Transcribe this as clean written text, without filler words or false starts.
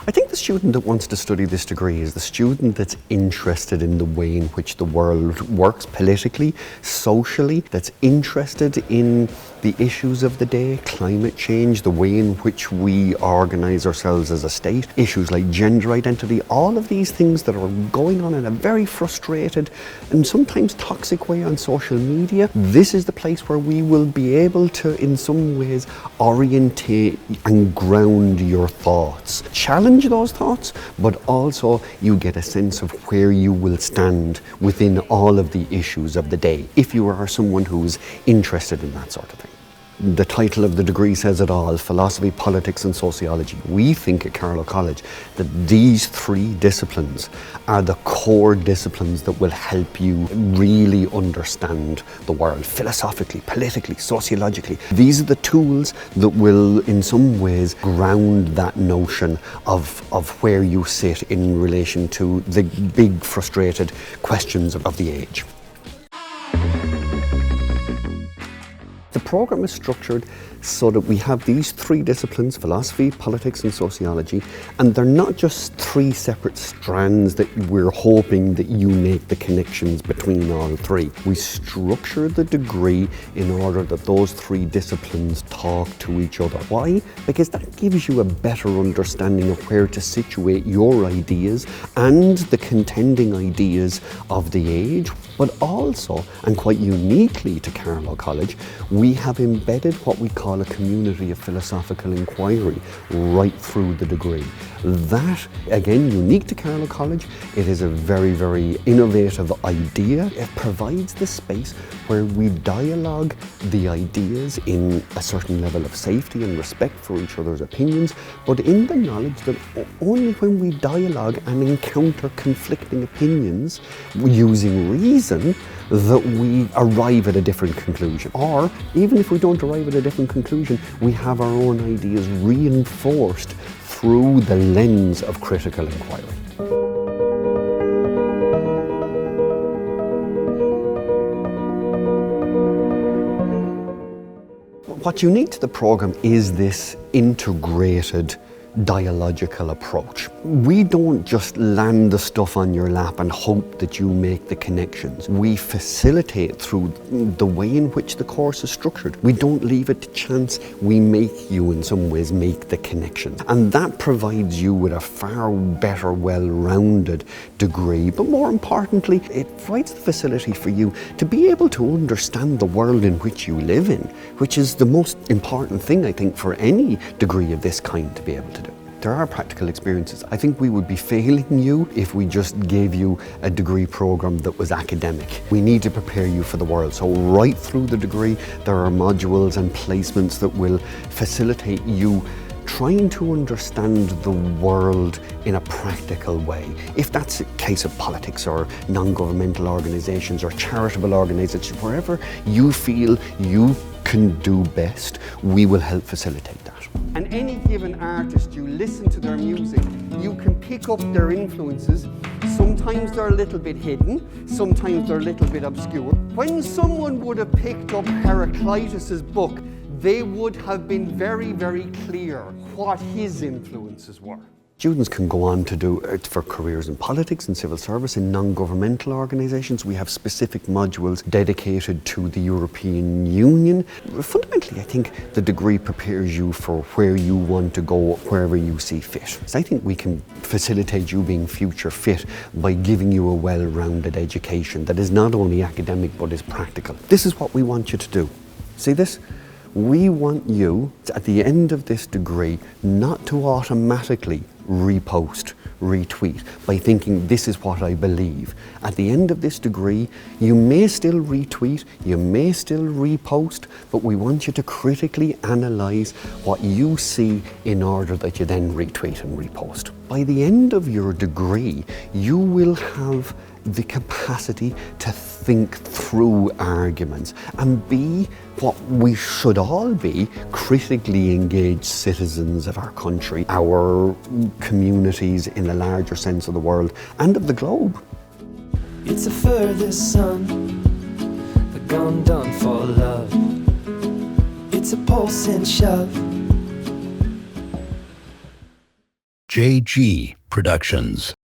I think the student that wants to study this degree is the student that's interested in the way in which the world works politically, socially, that's interested in the issues of the day, climate change, the way in which we organise ourselves as a state, issues like gender identity, all of these things that are going on in a very frustrated and sometimes toxic way on social media. This is the place where we will be able to, in some ways, orientate and ground your thoughts. Challenge those thoughts, but also you get a sense of where you will stand within all of the issues of the day, if you are someone who's interested in that sort of thing. The title of the degree says it all: philosophy, politics and sociology. We think at Carlow College that these three disciplines are the core disciplines that will help you really understand the world philosophically, politically, sociologically. These are the tools that will in some ways ground that notion of where you sit in relation to the big frustrated questions of the age. The program is structured so that we have these three disciplines: philosophy, politics and sociology, and they're not just three separate strands that we're hoping that you make the connections between all three. We structure the degree in order that those three disciplines talk to each other. Why? Because that gives you a better understanding of where to situate your ideas and the contending ideas of the age. But also, and quite uniquely to Carlow College, we have embedded what we call a community of philosophical inquiry right through the degree. That, again, unique to Carlow College, it is a very, very innovative idea. It provides the space where we dialogue the ideas in a certain level of safety and respect for each other's opinions, but in the knowledge that only when we dialogue and encounter conflicting opinions using reason that we arrive at a different conclusion. Or even if we don't arrive at a different conclusion, we have our own ideas reinforced through the lens of critical inquiry. What's unique to the program is this integrated dialogical approach. We don't just land the stuff on your lap and hope that you make the connections. We facilitate through the way in which the course is structured. We don't leave it to chance. We make you in some ways make the connections. And that provides you with a far better, well-rounded degree. But more importantly, it provides the facility for you to be able to understand the world in which you live in, which is the most important thing, I think, for any degree of this kind to be able to do. There are practical experiences. I think we would be failing you if we just gave you a degree program that was academic. We need to prepare you for the world. So right through the degree, there are modules and placements that will facilitate you trying to understand the world in a practical way. If that's a case of politics or non-governmental organisations or charitable organisations, wherever you feel you can do best, we will help facilitate that. And any given artist, you listen to their music, you can pick up their influences. Sometimes they're a little bit hidden, sometimes they're a little bit obscure. When someone would have picked up Heraclitus's book, they would have been very, very clear what his influences were. Students can go on to do for careers in politics and civil service in non-governmental organisations. We have specific modules dedicated to the European Union. Fundamentally, I think the degree prepares you for where you want to go, wherever you see fit. So I think we can facilitate you being future fit by giving you a well-rounded education that is not only academic but is practical. This is what we want you to do. See this? We want you, at the end of this degree, not to automatically repost, retweet, by thinking this is what I believe. At the end of this degree, you may still retweet, you may still repost, but we want you to critically analyse what you see in order that you then retweet and repost. By the end of your degree, you will have the capacity to think through arguments and be what we should all be, critically engaged citizens of our country, our communities in a larger sense of the world and of the globe. It's a furthest sun, the gun done for love. It's a pulse and shove. JG Productions.